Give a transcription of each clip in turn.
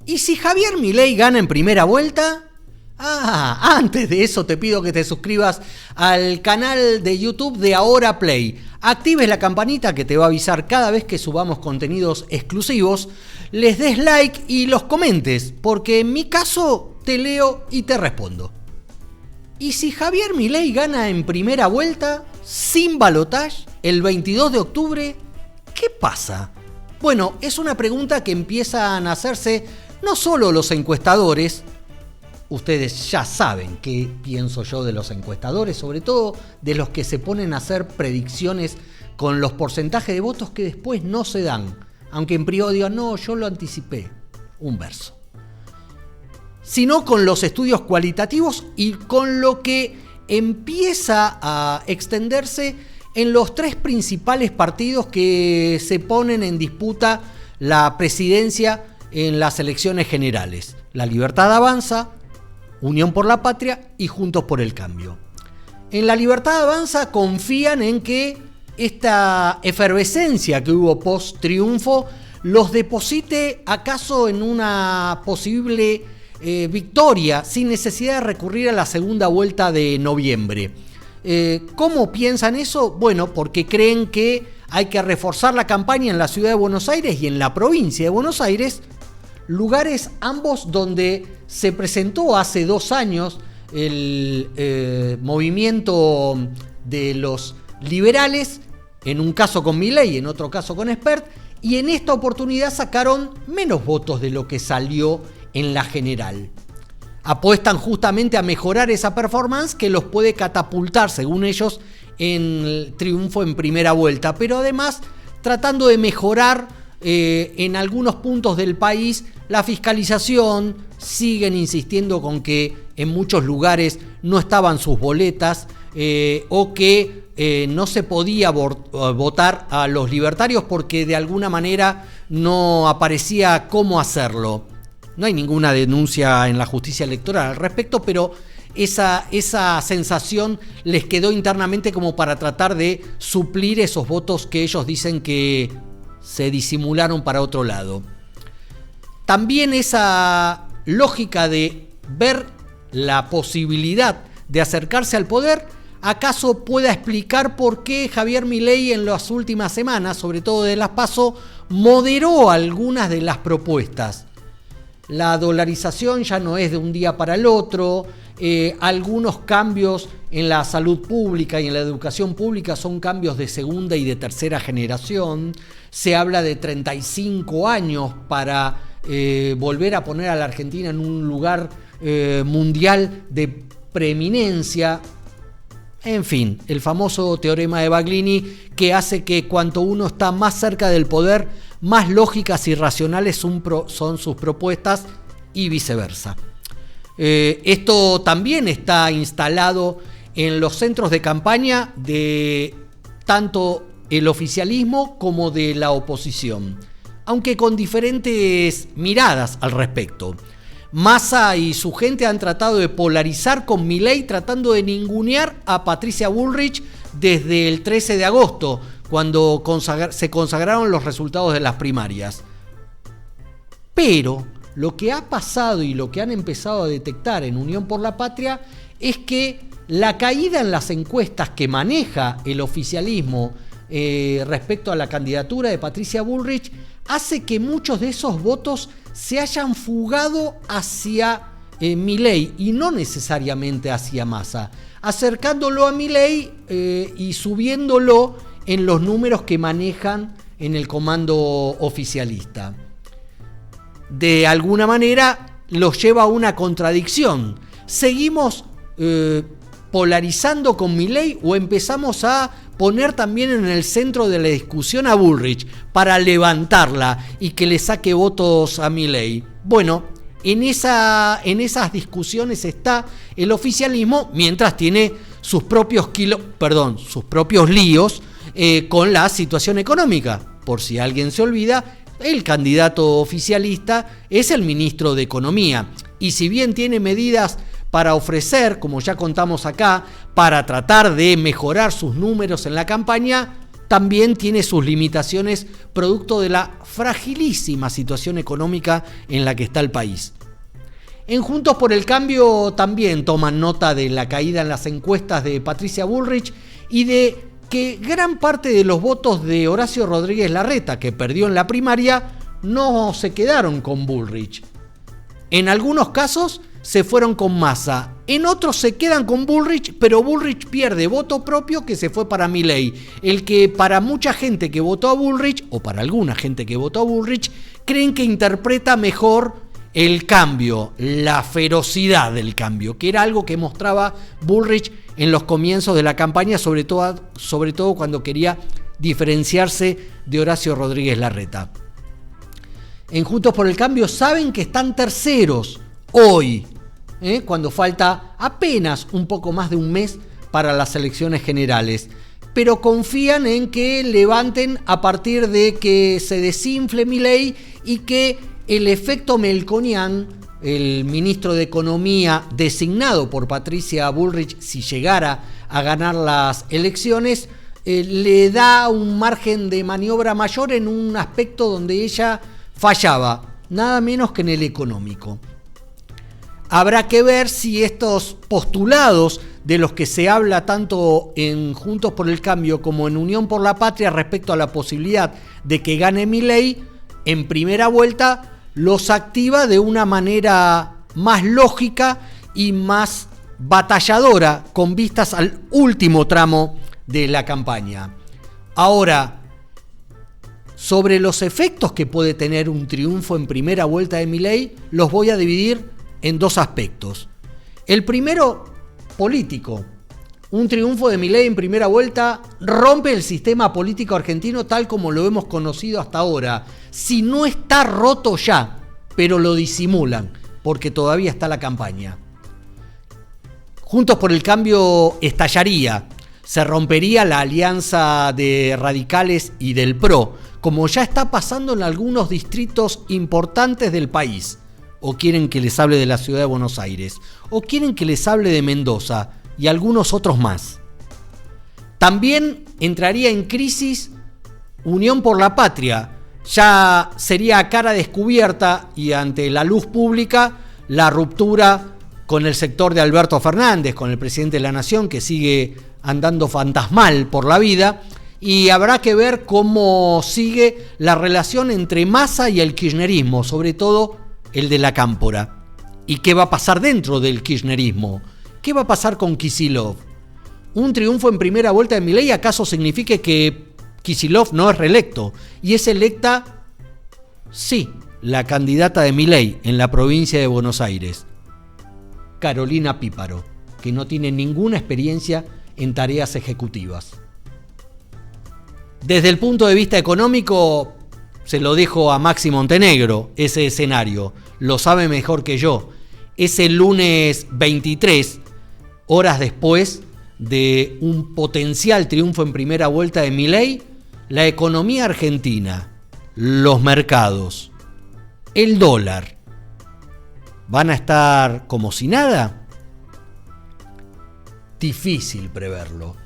¿Y si Javier Milei gana en primera vuelta? Antes de eso te pido que te suscribas al canal de YouTube de Ahora Play. Actives la campanita que te va a avisar cada vez que subamos contenidos exclusivos. Les des like y los comentes, porque en mi caso te leo y te respondo. ¿Y si Javier Milei gana en primera vuelta, sin balotaje, el 22 de octubre? ¿Qué pasa? Bueno, es una pregunta que empiezan a hacerse no solo los encuestadores. Ustedes ya saben qué pienso yo de los encuestadores, sobre todo de los que se ponen a hacer predicciones con los porcentajes de votos que después no se dan. Aunque en privado digan, no, yo lo anticipé. Un verso. Sino con los estudios cualitativos y con lo que empieza a extenderse en los tres principales partidos que se ponen en disputa la presidencia en las elecciones generales. La Libertad Avanza, Unión por la Patria y Juntos por el Cambio. En la Libertad Avanza confían en que esta efervescencia que hubo post-triunfo los deposite acaso en una posible victoria sin necesidad de recurrir a la segunda vuelta de noviembre. ¿Cómo piensan eso? Bueno, porque creen que hay que reforzar la campaña en la ciudad de Buenos Aires y en la provincia de Buenos Aires, lugares ambos donde se presentó hace 2 años el movimiento de los liberales, en un caso con Milei, en otro caso con Espert, y en esta oportunidad sacaron menos votos de lo que salió en la general. Apuestan justamente a mejorar esa performance que los puede catapultar, según ellos, en el triunfo en primera vuelta, pero además tratando de mejorar en algunos puntos del país la fiscalización. Siguen insistiendo con que en muchos lugares no estaban sus boletas o que no se podía votar a los libertarios porque de alguna manera no aparecía cómo hacerlo. No hay ninguna denuncia en la justicia electoral al respecto, pero esa sensación les quedó internamente como para tratar de suplir esos votos que ellos dicen que se disimularon para otro lado. También esa lógica de ver la posibilidad de acercarse al poder, acaso pueda explicar por qué Javier Milei en las últimas semanas, sobre todo de las PASO, moderó algunas de las propuestas. La dolarización ya no es de un día para el otro, algunos cambios en la salud pública y en la educación pública son cambios de segunda y de tercera generación. Se habla de 35 años para volver a poner a la Argentina en un lugar mundial de preeminencia. En fin, el famoso teorema de Baglini, que hace que cuanto uno está más cerca del poder, más lógicas y racionales son sus propuestas y viceversa. Esto también está instalado en los centros de campaña de tanto el oficialismo como de la oposición, aunque con diferentes miradas al respecto. Massa y su gente han tratado de polarizar con Milei, tratando de ningunear a Patricia Bullrich desde el 13 de agosto, cuando se consagraron los resultados de las primarias. Pero lo que ha pasado y lo que han empezado a detectar en Unión por la Patria es que la caída en las encuestas que maneja el oficialismo respecto a la candidatura de Patricia Bullrich hace que muchos de esos votos se hayan fugado hacia Milei y no necesariamente hacia Massa, acercándolo a Milei y subiéndolo en los números que manejan en el comando oficialista. De alguna manera los lleva a una contradicción. ¿Seguimos polarizando con Milei o empezamos a poner también en el centro de la discusión a Bullrich para levantarla y que le saque votos a Milei? Bueno, en esas discusiones está el oficialismo, mientras tiene sus propios líos con la situación económica. Por si alguien se olvida, el candidato oficialista es el ministro de Economía, y si bien tiene medidas para ofrecer, como ya contamos acá, para tratar de mejorar sus números en la campaña, también tiene sus limitaciones producto de la fragilísima situación económica en la que está el país. En Juntos por el Cambio también toman nota de la caída en las encuestas de Patricia Bullrich y de que gran parte de los votos de Horacio Rodríguez Larreta, que perdió en la primaria, no se quedaron con Bullrich. En algunos casos se fueron con Massa, en otros se quedan con Bullrich, pero Bullrich pierde voto propio que se fue para Milei, el que para mucha gente que votó a Bullrich, o para alguna gente que votó a Bullrich, creen que interpreta mejor el cambio, la ferocidad del cambio, que era algo que mostraba Bullrich en los comienzos de la campaña, sobre todo cuando quería diferenciarse de Horacio Rodríguez Larreta. En Juntos por el Cambio saben que están terceros hoy, cuando falta apenas un poco más de un mes para las elecciones generales, pero confían en que levanten a partir de que se desinfle Milei y que el efecto Melconian, el ministro de Economía designado por Patricia Bullrich si llegara a ganar las elecciones, le da un margen de maniobra mayor en un aspecto donde ella fallaba, nada menos que en el económico. Habrá que ver si estos postulados de los que se habla tanto en Juntos por el Cambio como en Unión por la Patria respecto a la posibilidad de que gane Milei en primera vuelta los activa de una manera más lógica y más batalladora con vistas al último tramo de la campaña. Ahora, sobre los efectos que puede tener un triunfo en primera vuelta de Milei, los voy a dividir en dos aspectos. El primero, político. Un triunfo de Milei en primera vuelta rompe el sistema político argentino tal como lo hemos conocido hasta ahora. Si no está roto ya, pero lo disimulan, porque todavía está la campaña. Juntos por el Cambio estallaría, se rompería la alianza de radicales y del PRO, como ya está pasando en algunos distritos importantes del país. O quieren que les hable de la ciudad de Buenos Aires, o quieren que les hable de Mendoza, y algunos otros más. También entraría en crisis Unión por la Patria. Ya sería a cara descubierta y ante la luz pública la ruptura con el sector de Alberto Fernández, con el presidente de la Nación, que sigue andando fantasmal por la vida, y habrá que ver cómo sigue la relación entre Massa y el kirchnerismo, sobre todo el de la Cámpora. ¿Y qué va a pasar dentro del kirchnerismo? ¿Qué va a pasar con Kicillof? ¿Un triunfo en primera vuelta de Milei acaso signifique que Kicillof no es reelecto y es electa, sí, la candidata de Milei en la provincia de Buenos Aires, Carolina Píparo, que no tiene ninguna experiencia en tareas ejecutivas? Desde el punto de vista económico, se lo dejo a Maxi Montenegro, ese escenario, lo sabe mejor que yo. Es el lunes 23, horas después de un potencial triunfo en primera vuelta de Milei, la economía argentina, los mercados, el dólar, ¿van a estar como si nada? Difícil preverlo.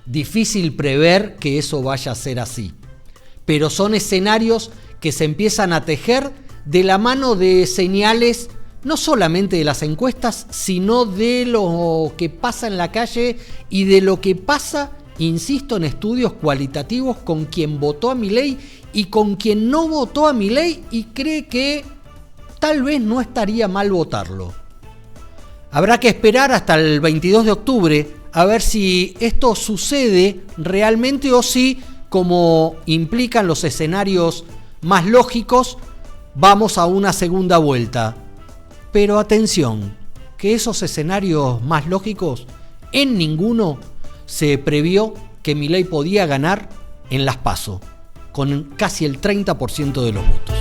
Difícil prever que eso vaya a ser así. Pero son escenarios que se empiezan a tejer de la mano de señales no solamente de las encuestas, sino de lo que pasa en la calle y de lo que pasa, insisto, en estudios cualitativos con quien votó a Milei y con quien no votó a Milei y cree que tal vez no estaría mal votarlo. Habrá que esperar hasta el 22 de octubre a ver si esto sucede realmente o si, como implican los escenarios más lógicos, vamos a una segunda vuelta. Pero atención, que esos escenarios más lógicos, en ninguno se previó que Milei podía ganar en las PASO, con casi el 30% de los votos.